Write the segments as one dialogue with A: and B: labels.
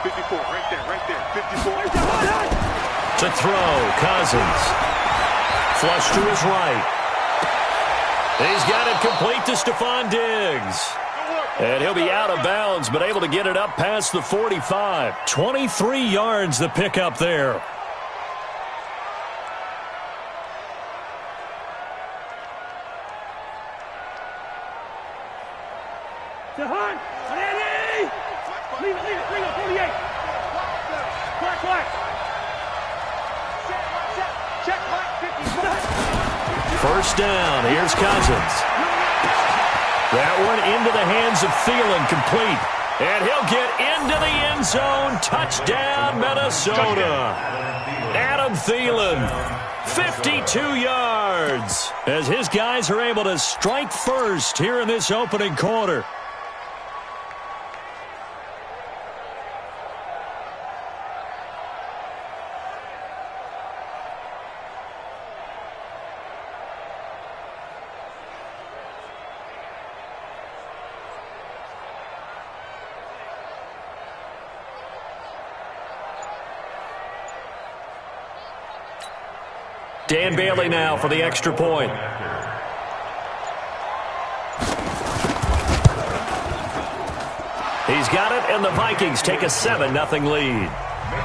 A: 54, right there, 54.
B: To throw, Cousins. Flush to his right. He's got it complete to Stephon Diggs. And he'll be out of bounds, but able to get it up past the 45. 23 yards the pickup there.
C: Leave it, 48. Black. Check, 50.
B: First down, here's Cousins. That one into the hands of Thielen, complete. And he'll get into the end zone. Touchdown, Minnesota. Adam Thielen, 52 yards, as his guys are able to strike first here in this opening quarter. Dan Bailey now for the extra point. He's got it, and the Vikings take a 7-0 lead.
D: Makes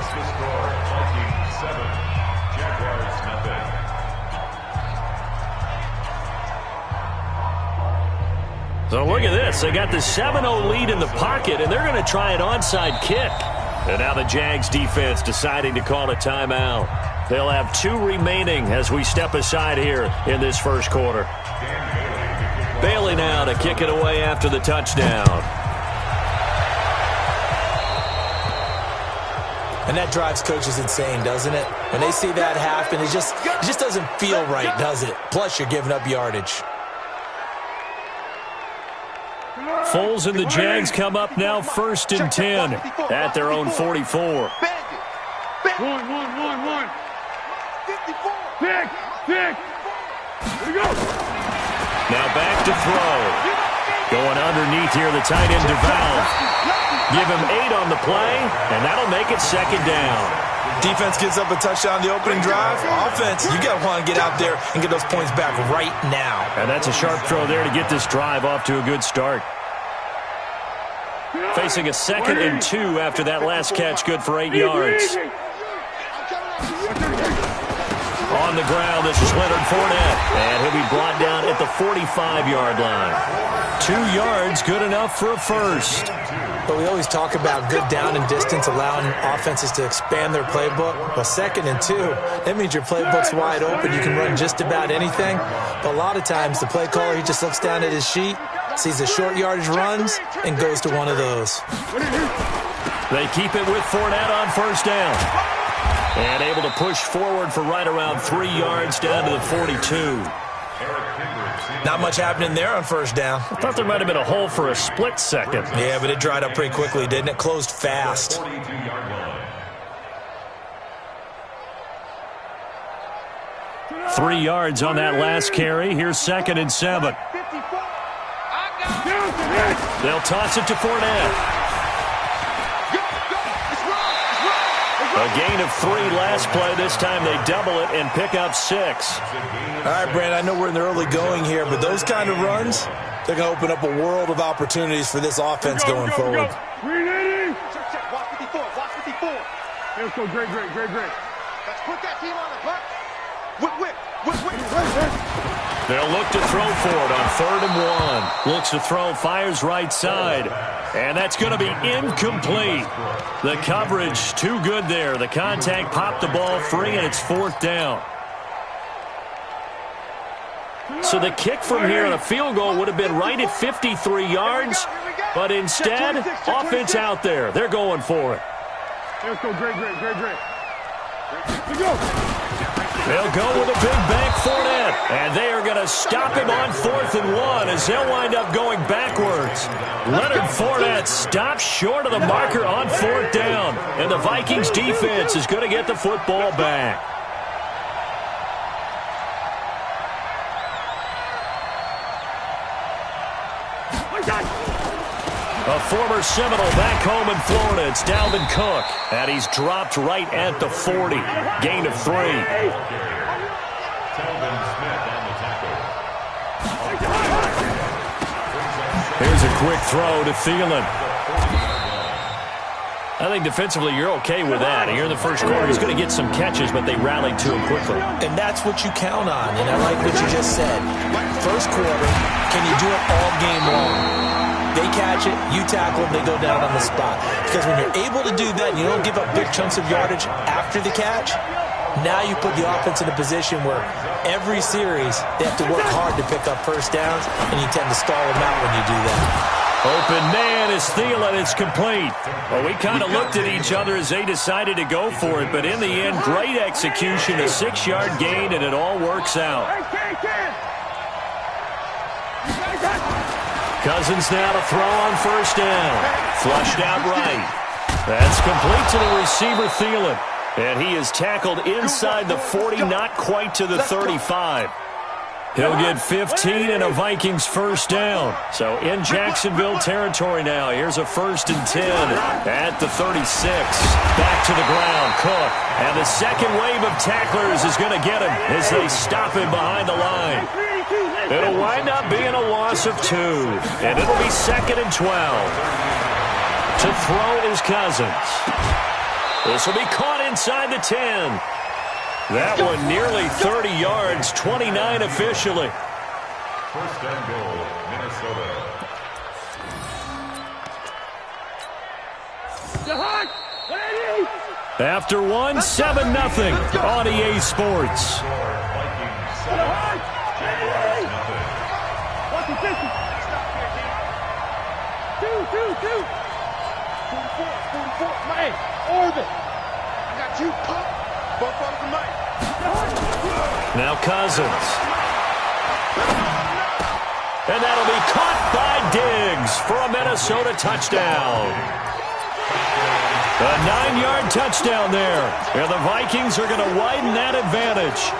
D: the score 14-7. Jaguars nothing.
B: So look at this. They got the 7-0 lead in the pocket, and they're going to try an onside kick. And now the Jags defense deciding to call a timeout. They'll have 2 remaining as we step aside here in this first quarter. Bailey now to kick it away after the touchdown.
E: And that drives coaches insane, doesn't it? When they see that happen, it just doesn't feel right, does it? Plus, you're giving up yardage.
B: Foles and the Jags come up now 1st and 10 at their own 44.
C: One. 54. Pick. Here we go.
B: Now back to throw. Going underneath here, the tight end DeVal. Give him 8 on the play, and that'll make it 2nd down.
E: Defense gives up a touchdown the opening drive. Offense, you got to want to get out there and get those points back right now.
B: And that's a sharp throw there to get this drive off to a good start. Facing a 2nd and 2 after that last catch, good for 8 yards. On the ground, this is Leonard Fournette, and he'll be brought down at the 45-yard line. 2 yards, good enough for a first.
E: But we always talk about good down and distance, allowing offenses to expand their playbook. Well, 2nd and 2, that means your playbook's wide open. You can run just about anything. But a lot of times, the play caller, he just looks down at his sheet, sees the short yardage runs, and goes to one of those.
B: They keep it with Fournette on first down. And able to push forward for right around 3 yards down to the 42.
E: Not much happening there on first down.
B: I thought there might have been a hole for a split second.
E: Yeah, but it dried up pretty quickly, didn't it? Closed fast.
B: 3 yards on that last carry. Here's 2nd and 7. They'll toss it to Fournette. A gain of 3 last play. This time they double it and pick up 6.
E: All right, Brandon, I know we're in the early going here, but those kind of runs, they're going to open up a world of opportunities for this offense going forward.
A: Check. Watch 54.
C: Let's go, great.
A: Let's put that team on the clock. Whip.
B: They'll look to throw for it on 3rd and 1. Looks to throw, fires right side. And that's going to be incomplete. The coverage too good there. The contact popped the ball free, and it's 4th down. So the kick from here on a field goal would have been right at 53 yards. But instead, offense out there. They're going for it.
C: Let's go, great. Let's go.
B: They'll go with a big bank Fournette, and they are going to stop him on 4th and 1 as they'll wind up going backwards. Leonard Fournette stops short of the marker on 4th down, and the Vikings defense is going to get the football back. A former Seminole back home in Florida. It's Dalvin Cook. And he's dropped right at the 40. Gain of 3. Here's a quick throw to Thielen. I think defensively you're okay with that. Here in the first quarter, he's going to get some catches, but they rallied to him quickly.
E: And that's what you count on, and I like what you just said. First quarter, can you do it all game long? They catch it, you tackle them, they go down on the spot. Because when you're able to do that and you don't give up big chunks of yardage after the catch, now you put the offense in a position where every series they have to work hard to pick up first downs, and you tend to stall them out when you do that.
B: Open man is Thielen. It's complete. Well, we kind of looked at each other as they decided to go for it, but in the end, great execution, a 6-yard gain, and it all works out. Cousins now to throw on first down. Flushed out right. That's complete to the receiver, Thielen. And he is tackled inside the 40, not quite to the 35. He'll get 15 and a Vikings first down. So in Jacksonville territory now. Here's a 1st and 10 at the 36. Back to the ground, Cook. And the second wave of tacklers is going to get him as they stop him behind the line. It'll wind up being a loss of 2. And it'll be 2nd and 12. To throw is Cousins. This will be caught inside the 10. That one nearly 30 yards, 29 officially.
D: First and goal, Minnesota.
B: After one, 7-0 on EA Sports. Now Cousins. And that'll be caught by Diggs for a Minnesota touchdown. A 9-yard touchdown there. And the Vikings are going to widen that advantage.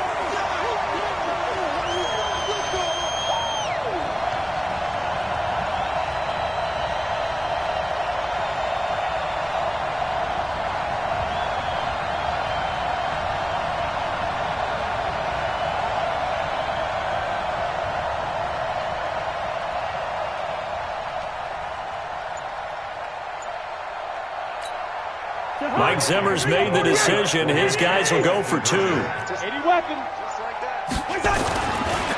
B: Mike Zimmer's made the decision. His guys will go for 2.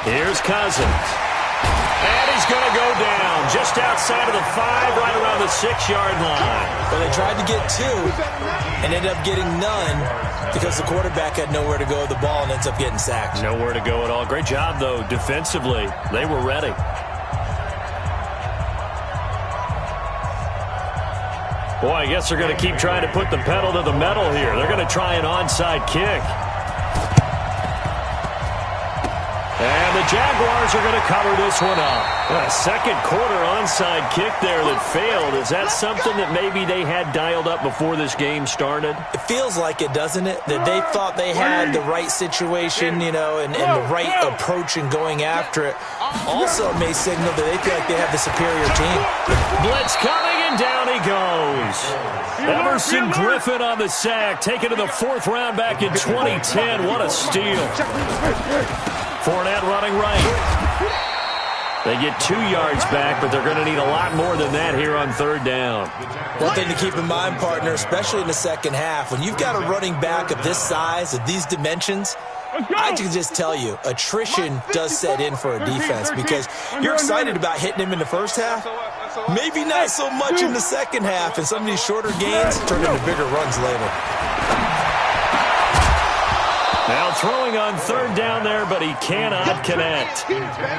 B: Here's Cousins. And he's going to go down just outside of the 5, right around the 6-yard line.
E: Well, they tried to get 2 and ended up getting none because the quarterback had nowhere to go with the ball and ends up getting sacked.
B: Nowhere to go at all. Great job, though, defensively. They were ready. Boy, I guess they're going to keep trying to put the pedal to the metal here. They're going to try an onside kick. And the Jaguars are going to cover this one up. A second quarter onside kick there that failed. Is that something that maybe they had dialed up before this game started?
E: It feels like it, doesn't it? That they thought they had the right situation, you know, and the right approach in going after it. Also, it may signal that they feel like they have the superior team.
B: Blitz coming, and down he goes. Emerson Griffin on the sack, taken to the 4th round back in 2010. What a steal. Fournette running right. They get 2 yards back, but they're going to need a lot more than that here on 3rd down.
E: One thing to keep in mind, partner, especially in the second half, when you've got a running back of this size, of these dimensions, I can just tell you, attrition does set in for a defense because you're excited about hitting him in the first half. Maybe not so much in the second half, and some of these shorter gains turn into bigger runs later.
B: Now throwing on 3rd down there, but he cannot connect.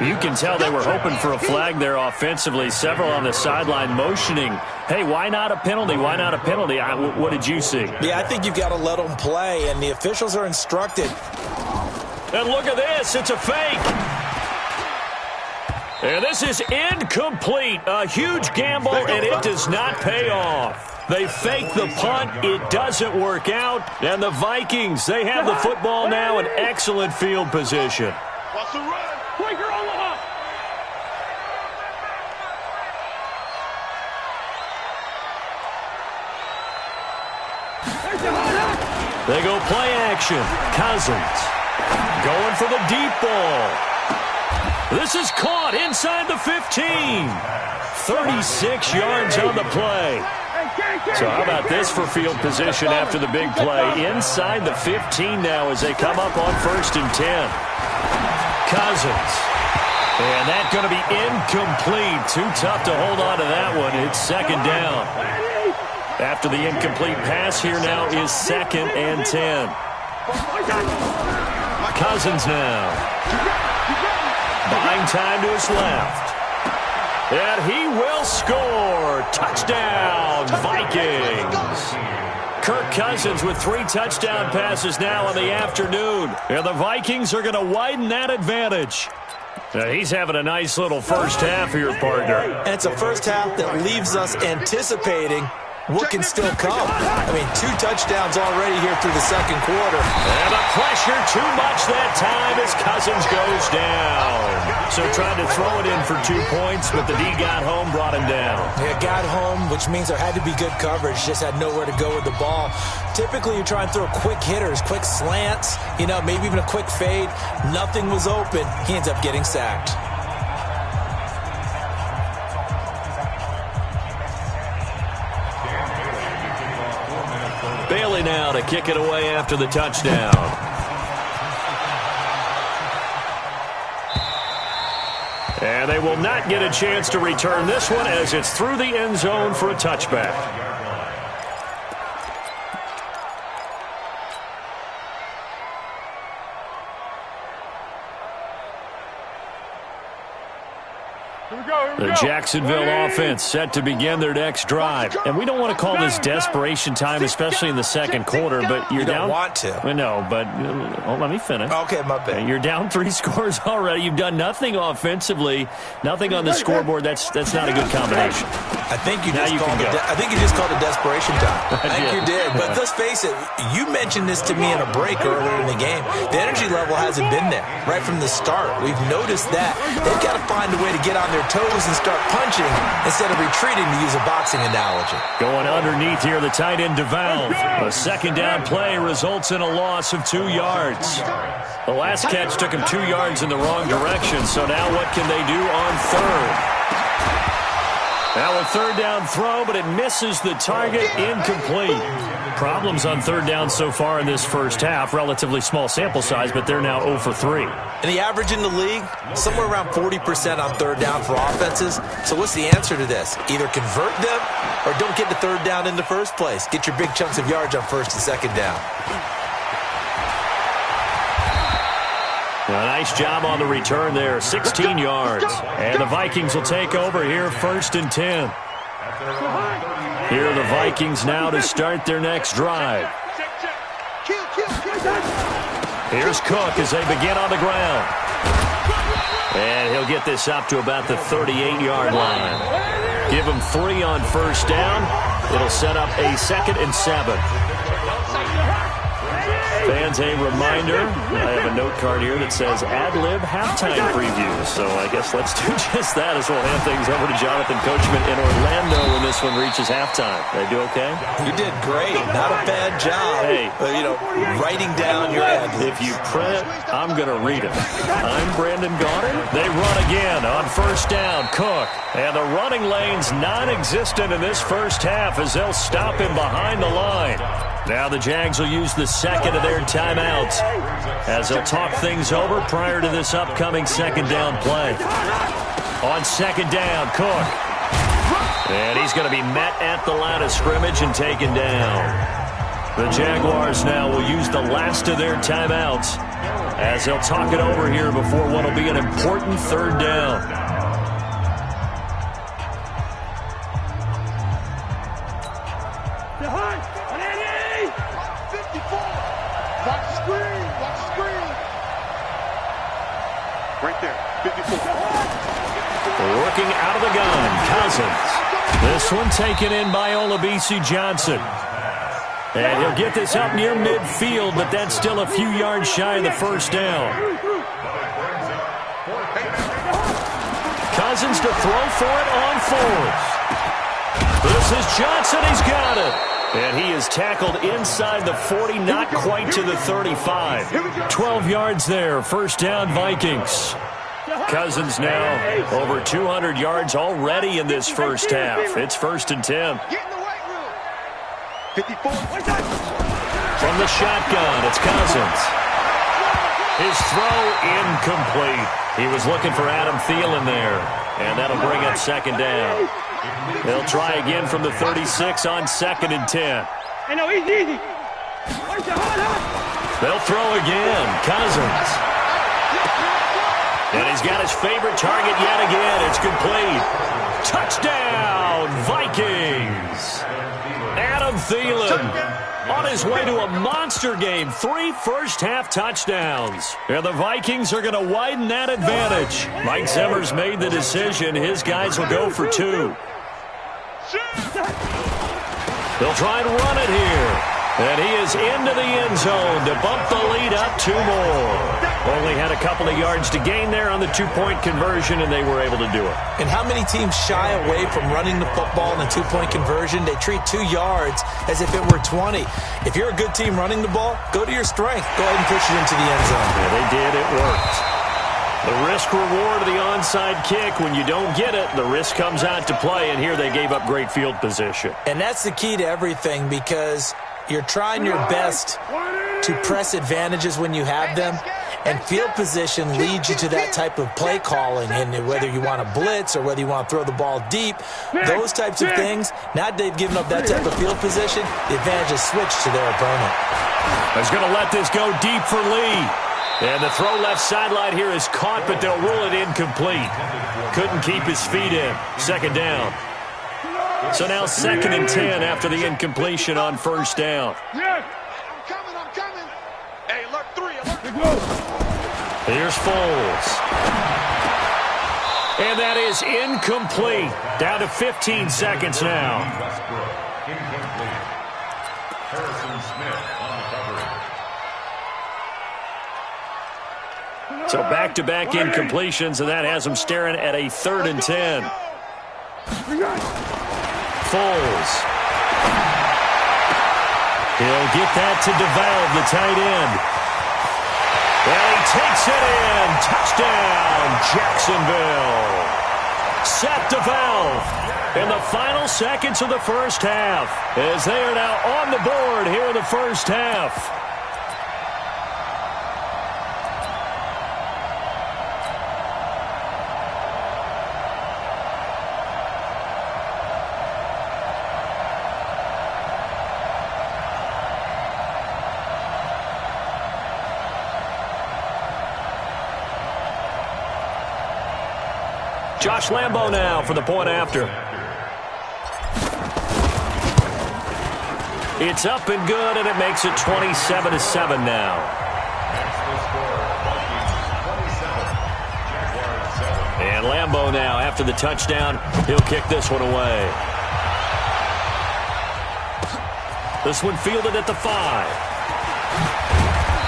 B: You can tell they were hoping for a flag there offensively. Several on the sideline motioning, hey, why not a penalty? Why not a penalty? What did you see?
E: Yeah, I think you've got to let them play, and the officials are instructed.
B: And look at this. It's a fake. And this is incomplete. A huge gamble, and it does not pay off. They fake the punt. It doesn't work out. And the Vikings, they have the football now in excellent field position.
C: What's the run? Quaker Omaha.
B: They go play action. Cousins going for the deep ball. This is caught inside the 15. 36 yards on the play. So how about this for field position after the big play? Inside the 15 now as they come up on 1st and 10. Cousins. And that's going to be incomplete. Too tough to hold on to that one. It's 2nd down. After the incomplete pass, here now is 2nd and 10. Cousins now. Buying time to his left. And he will score. Touchdown, Vikings. Kirk Cousins with 3 touchdown passes now in the afternoon. And the Vikings are going to widen that advantage. Now he's having a nice little first half here, partner.
E: And it's a first half that leaves us anticipating what can still come. I mean, 2 touchdowns already here through the 2nd quarter.
B: And the pressure too much that time as Cousins goes down. So trying to throw it in for 2 points, but the D got home, brought him down.
E: Yeah, got home, which means there had to be good coverage. Just had nowhere to go with the ball. Typically, you try and throw quick hitters, quick slants, maybe even a quick fade. Nothing was open. He ends up getting sacked.
B: Bailey now to kick it away after the touchdown. And they will not get a chance to return this one as it's through the end zone for a touchback. The Jacksonville offense set to begin their next drive. And we don't want to call this desperation time, especially in the 2nd quarter, but you're down.
E: You don't want to.
B: No, but let me finish.
E: Okay, my bad.
B: You're down 3 scores already. You've done nothing offensively, nothing on the scoreboard. That's not a good combination.
E: I think you just called it desperation time. I think you did. But let's face it, you mentioned this to me in a break earlier in the game. The energy level hasn't been there right from the start. We've noticed that. They've got to find a way to get on their toes and start punching instead of retreating, to use a boxing analogy.
B: Going underneath here, the tight end DeValve. A 2nd down play results in a loss of 2 yards. The last catch took him 2 yards in the wrong direction, so now what can they do on 3rd? Now a 3rd down throw, but it misses the target, incomplete. Problems on 3rd down so far in this first half. Relatively small sample size, but they're now 0 for 3.
E: And the average in the league, somewhere around 40% on 3rd down for offenses. So what's the answer to this? Either convert them or don't get to 3rd down in the first place. Get your big chunks of yards on 1st and 2nd down.
B: A nice job on the return there, 16 yards. And the Vikings will take over here, 1st and 10. Here are the Vikings now to start their next drive. Here's Cook as they begin on the ground. And he'll get this up to about the 38-yard line. Give him 3 on 1st down. It'll set up a 2nd and 7. Fans, a reminder, I have a note card here that says ad-lib halftime preview. So I guess let's do just that as we'll hand things over to Jonathan Coachman in Orlando when this one reaches halftime. Did I do okay?
E: You did great. Not a bad job.
B: Hey.
E: Writing down your ad-libs.
B: If you print, I'm going to read it. I'm Brandon Gaudin. They run again on 1st down. Cook. And the running lane's non-existent in this first half as they'll stop him behind the line. Now the Jags will use the 2nd of their timeouts as they'll talk things over prior to this upcoming 2nd down play. On 2nd down, Cook. And he's going to be met at the line of scrimmage and taken down. The Jaguars now will use the last of their timeouts as they'll talk it over here before what will be an important 3rd down. Working out of the gun, Cousins. This one taken in by Olabisi Johnson. And he'll get this up near midfield, but that's still a few yards shy of the 1st down. Cousins to throw for it on 4th. This is Johnson. He's got it. And he is tackled inside the 40, not quite to the 35. 12 yards there, first down Vikings. Cousins now over 200 yards already in this first half. It's 1st and 10.
A: Get in the weight room. 54.
B: From the shotgun, it's Cousins. His throw incomplete. He was looking for Adam Thielen there, and that'll bring up 2nd down. They'll try again from the 36 on 2nd and 10.
C: Hey, no, easy.
B: They'll throw again. Cousins. And he's got his favorite target yet again. It's complete. Touchdown, Vikings. Adam Thielen on his way to a monster game. 3 first-half touchdowns. And the Vikings are going to widen that advantage. Mike Zimmer's made the decision. His guys will go for 2. They'll try and run it here. And he is into the end zone to bump the lead up 2 more. Only had a couple of yards to gain there on the 2-point conversion, and they were able to do it.
E: And how many teams shy away from running the football in the 2-point conversion? They treat 2 yards as if it were 20. If you're a good team running the ball, go to your strength. Go ahead and push it into the end zone.
B: Yeah, they did. It worked. The risk-reward of the onside kick, when you don't get it, the risk comes out to play, and here they gave up great field position.
E: And that's the key to everything, because you're trying your best to press advantages when you have them, and field position leads you to that type of play calling. And whether you want to blitz or whether you want to throw the ball deep, those types of things, now that they've given up that type of field position, the advantage is switched to their opponent.
B: He's going to let this go deep for Lee. And the throw left sideline here is caught, but they'll rule it incomplete. Couldn't keep his feet in. 2nd down. So now 2nd and 10 after the incompletion on 1st down.
A: I'm coming. Hey, alert 3, alert.
B: Here's Foles. And that is incomplete. Down to 15 seconds now.
D: Incomplete. Harrison Smith on the coverage.
B: So back-to-back incompletions, and that has them staring at a 3rd and 10. Foles. He'll get that to DeValve, the tight end. And he takes it in. Touchdown, Jacksonville. Seth DeValve in the final seconds of the first half, as they are now on the board here in the first half. Josh Lambo now for the point after. It's up and good, and it makes it 27-7 now. And Lambo now, after the touchdown, he'll kick this one away. This one fielded at the 5.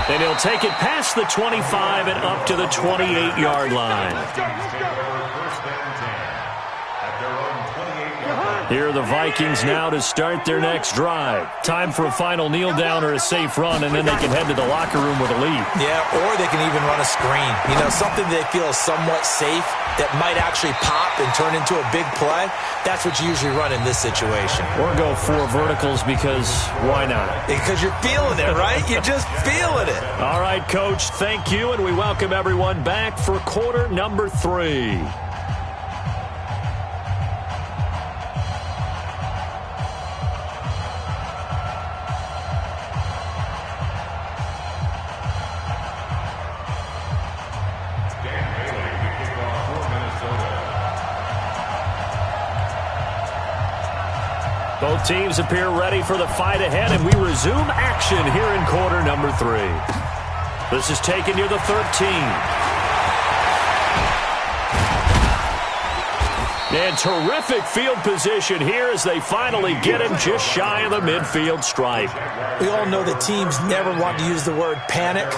B: And he'll take it past the 25 and up to the 28-yard line. Here are the Vikings now to start their next drive. Time for a final kneel down or a safe run, and then they can head to the locker room with a lead.
E: Yeah, or they can even run a screen. You know, something they feel is somewhat safe that might actually pop and turn into a big play. That's what you usually run in this situation.
B: Or go 4 verticals, because why not?
E: Because you're feeling it, right? You're just feeling it.
B: All right, Coach, thank you, and we welcome everyone back for quarter number 3. Both teams appear ready for the fight ahead, and we resume action here in quarter number 3. This is taken near the 13. And terrific field position here as they finally get him just shy of the midfield stripe.
E: We all know that teams never want to use the word panic,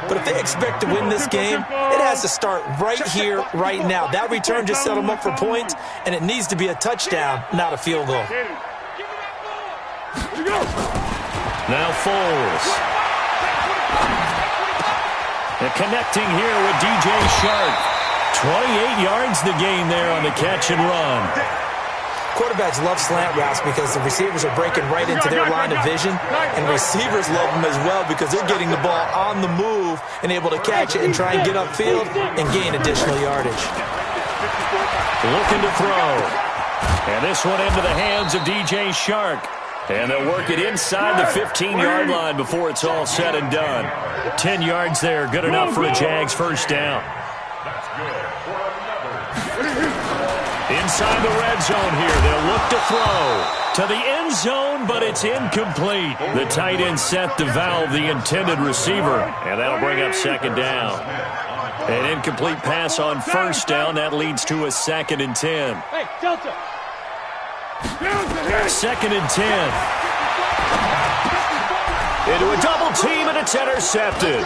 E: but if they expect to win this game, it has to start right here, right now. That return just set them up for points, and it needs to be a touchdown, not a field goal.
C: Here we go.
B: Now Foles. And connecting here with DJ Shark. 28 yards the game there on the catch and run.
E: Quarterbacks love slant routes because the receivers are breaking right into their line of vision, and receivers love them as well because they're getting the ball on the move and able to catch it and try and get upfield and gain additional yardage.
B: Looking to throw. And this one into the hands of DJ Shark. And they'll work it inside the 15-yard line before it's all said and done. 10 yards there, good enough for a Jags first down. Inside the red zone here, they'll look to throw to the end zone, but it's incomplete. The tight end set to valve the intended receiver, and that'll bring up second down. An incomplete pass on first down, that leads to a 2nd and 10.
C: Hey, Delta.
B: 2nd and 10. Into a double team, and it's intercepted.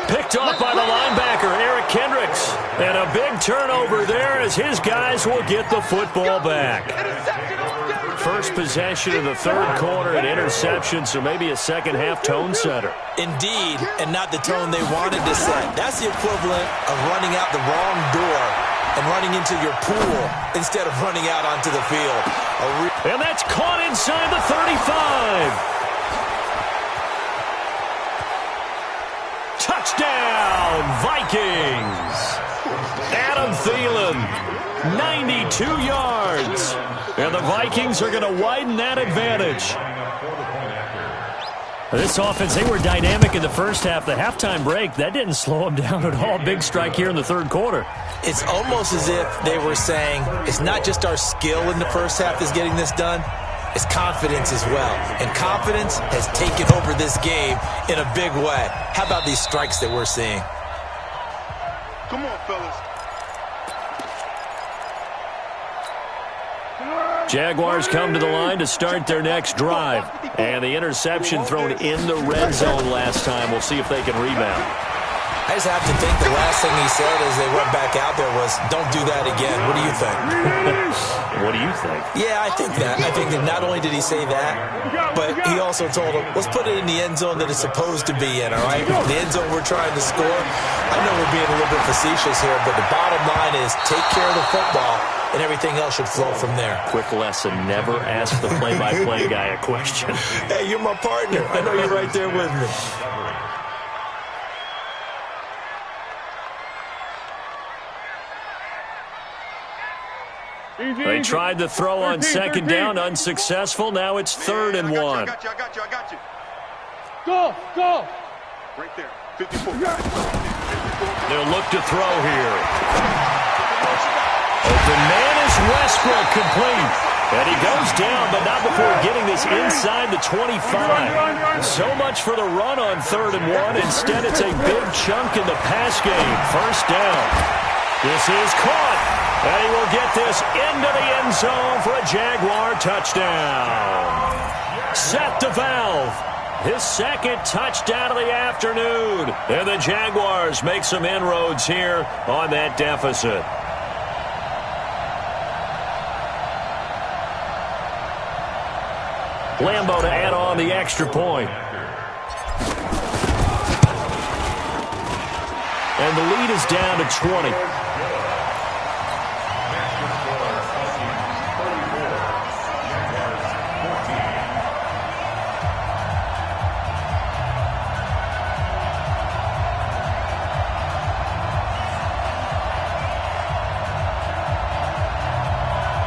B: Picked off by the linebacker, Eric Kendricks. And a big turnover there as his guys will get the football back. First possession of the third quarter, an interception, so maybe a second-half tone setter.
E: Indeed, and not the tone they wanted to set. That's the equivalent of running out the wrong door and running into your pool instead of running out onto the field.
B: And that's caught inside the 35. Touchdown, Vikings. Adam Thielen, 92 yards. And the Vikings are going to widen that advantage. This offense, they were dynamic in the first half. The halftime break, that didn't slow them down at all. Big strike here in the third quarter.
E: It's almost as if they were saying, it's not just our skill in the first half that's getting this done. It's confidence as well. And confidence has taken over this game in a big way. How about these strikes that we're seeing?
C: Come on, fellas.
B: Jaguars come to the line to start their next drive. And the interception thrown in the red zone last time. We'll see if they can rebound.
E: I just have to think the last thing he said as they went back out there was, don't do that again. What do you think?
B: What do you think?
E: Yeah, I think that. I think that not only did he say that, but he also told him, let's put it in the end zone that it's supposed to be in, all right? The end zone we're trying to score. I know we're being a little bit facetious here, but the bottom line is take care of the football, and everything else should flow from there.
B: Quick lesson, never ask the play-by-play guy a question.
E: Hey, you're my partner. I know you're right there with me.
B: They tried to throw on second down, unsuccessful. Now it's 3rd and 1.
C: I got you. Go. Right there, 54.
B: They'll look to throw here. Open man is Westbrook, complete. And he goes down, but not before getting this inside the 25. So much for the run on 3rd and 1. Instead, it's a big chunk in the pass game. First down. This is caught. And he will get this into the end zone for a Jaguar touchdown. Set to valve. His 2nd touchdown of the afternoon. And the Jaguars make some inroads here on that deficit. Lambeau to add on the extra point. And the lead is down to 20.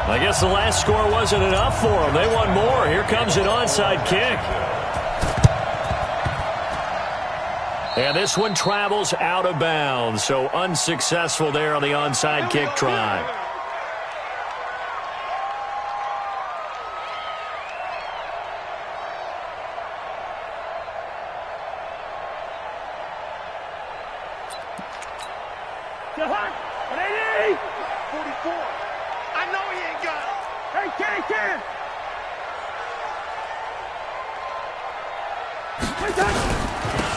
B: I guess the last score wasn't enough for them. They want more. Here comes an onside kick. And this one travels out of bounds, so unsuccessful there on the onside kick try.
C: Ready? 44. I know he ain't got it. Hey, Ken.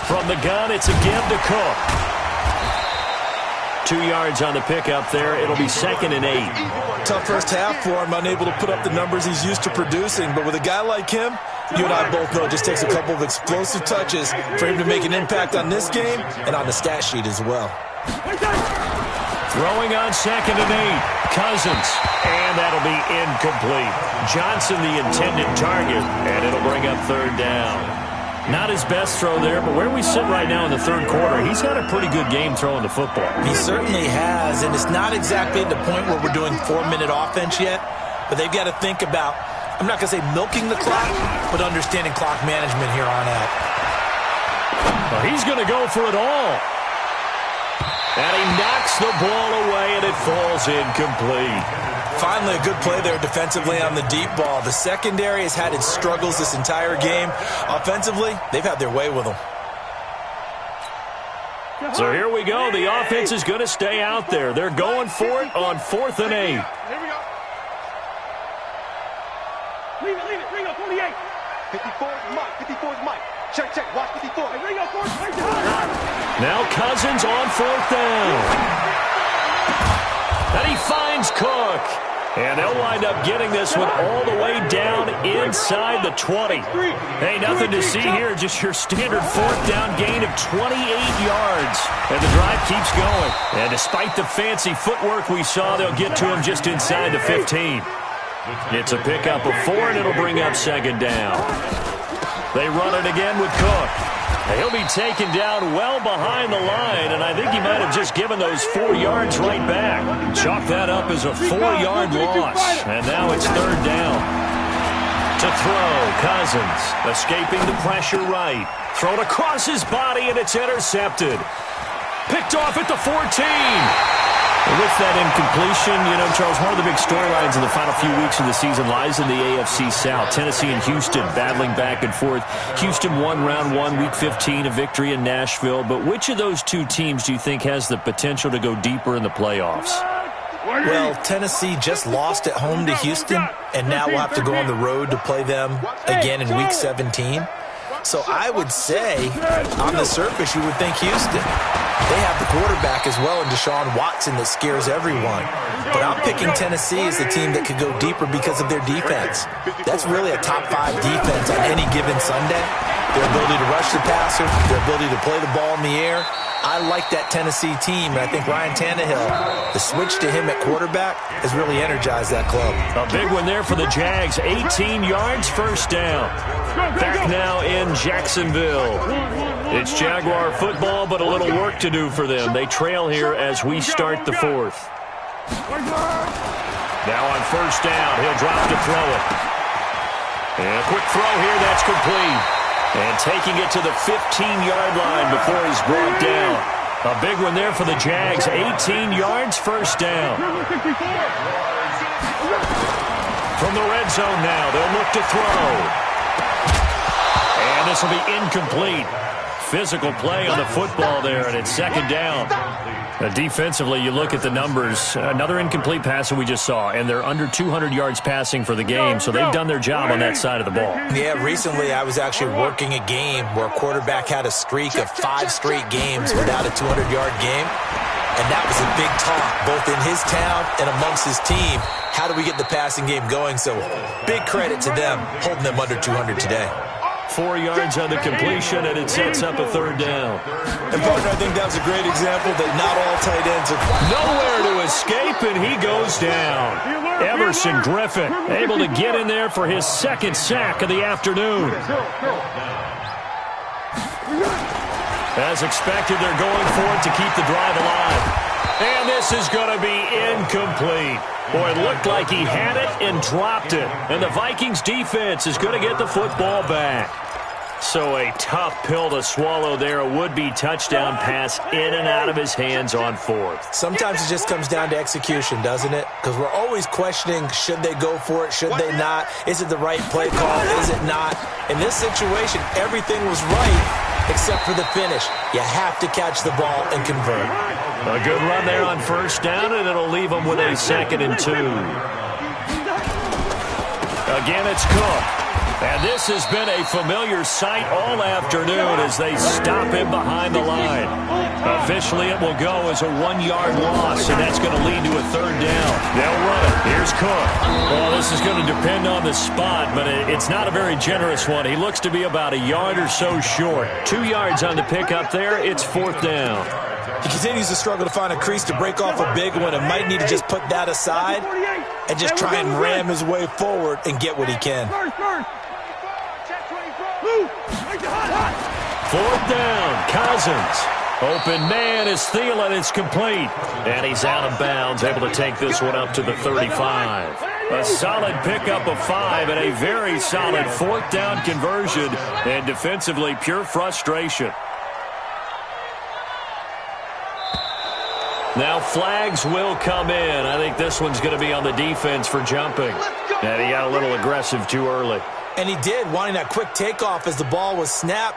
B: From the gun, it's a give to Cook. 2 yards on the pickup there. It'll be 2nd and 8.
E: Tough first half for him, unable to put up the numbers he's used to producing. But with a guy like him, You and I both know it just takes a couple of explosive touches for him to make an impact on this game and on the stat sheet as well.
B: Throwing on 2nd and 8. Cousins. And that'll be incomplete. Johnson the intended target, and it'll bring up 3rd down. Not his best throw there, but where we sit right now in the 3rd quarter, he's had a pretty good game throwing the football.
E: He certainly has, and it's not exactly at the point where we're doing 4-minute offense yet, but they've got to think about, I'm not going to say milking the clock, but understanding clock management here on out.
B: Well, he's going to go for it all. And he knocks the ball away, and it falls incomplete.
E: Finally, a good play there defensively on the deep ball. The secondary has had its struggles this entire game. Offensively, they've had their way with them.
B: So here we go. The offense is going to stay out there. They're going for it on 4th and 8.
C: Here we go. Leave it. Ringo, 48.
A: 54 is Mike. 54 is Mike. Check. Watch 54.
C: Hey, Ringo, 4.
B: Now Cousins on 4th down. And he finds Cook. And they'll wind up getting this one all the way down inside the 20. Hey, nothing to see here, just your standard 4th down gain of 28 yards. And the drive keeps going. And despite the fancy footwork we saw, they'll get to him just inside the 15. It's a pickup of 4, and it'll bring up 2nd down. They run it again with Cook. He'll be taken down well behind the line, and I think he might have just given those 4 yards right back. Chalk that up as a 4-yard loss, and now it's 3rd down. To throw, Cousins, escaping the pressure right. Thrown across his body, and it's intercepted. Picked off at the 14. With that incompletion, Charles, one of the big storylines in the final few weeks of the season lies in the AFC South. Tennessee and Houston battling back and forth. Houston won round 1, week 15, a victory in Nashville. But which of those two teams do you think has the potential to go deeper in the playoffs?
E: Well, Tennessee just lost at home to Houston, and now we'll have to go on the road to play them again in week 17. So I would say, on the surface, you would think Houston. They have the quarterback as well in Deshaun Watson that scares everyone. But I'm picking Tennessee as the team that could go deeper because of their defense. That's really a top 5 defense on any given Sunday. Their ability to rush the passer, their ability to play the ball in the air. I like that Tennessee team, and I think Ryan Tannehill, the switch to him at quarterback, has really energized that club.
B: A big one there for the Jags. 18 yards, 1st down. Back now in Jacksonville. It's Jaguar football, but a little work to do for them. They trail here as we start the 4th. Now on 1st down, he'll drop to throw it. And a quick throw here, that's complete. And taking it to the 15-yard line before he's brought down. A big one there for the Jags. 18 yards, 1st down. From the red zone now, they'll look to throw. And this will be incomplete. Physical play on the football there, and it's 2nd down. Defensively, you look at the numbers. Another incomplete pass that we just saw, and they're under 200 yards passing for the game, so they've done their job on that side of the ball.
E: Yeah, recently I was actually working a game where a quarterback had a streak of 5 straight games without a 200-yard game, and that was a big talk, both in his town and amongst his team. How do we get the passing game going? So big credit to them, holding them under 200 today.
B: 4 yards on the completion, and it sets up a 3rd down.
E: And, partner, I think that was a great example that not all tight ends are
B: nowhere to escape, and he goes down. Everson Griffin able to get in there for his 2nd sack of the afternoon. As expected, they're going for it to keep the drive alive. And this is going to be incomplete. Boy, it looked like he had it and dropped it. And the Vikings defense is going to get the football back. So a tough pill to swallow there. A would-be touchdown pass in and out of his hands on 4th.
E: Sometimes it just comes down to execution, doesn't it? Because we're always questioning, should they go for it, should they not? Is it the right play call, is it not? In this situation, everything was right except for the finish. You have to catch the ball and convert.
B: A good run there on 1st down, and it'll leave them with a 2nd and 2. Again, it's Cook. And this has been a familiar sight all afternoon as they stop him behind the line. Officially, it will go as a 1-yard loss, and that's going to lead to a 3rd down. They'll run it. Here's Cook. Well, this is going to depend on the spot, but it's not a very generous one. He looks to be about a yard or so short. 2 yards on the pickup there. It's 4th down.
E: He continues to struggle to find a crease to break off a big one and might need to just put that aside and just try and ram his way forward and get what he can.
B: 4th down, Cousins. Open man is Thielen. It's complete. And he's out of bounds, able to take this one up to the 35. A solid pickup of 5 and a very solid 4th down conversion. And defensively, pure frustration. Now flags will come in. I think this one's going to be on the defense for jumping. And he got a little aggressive too early.
E: And he did, wanting that quick takeoff as the ball was snapped.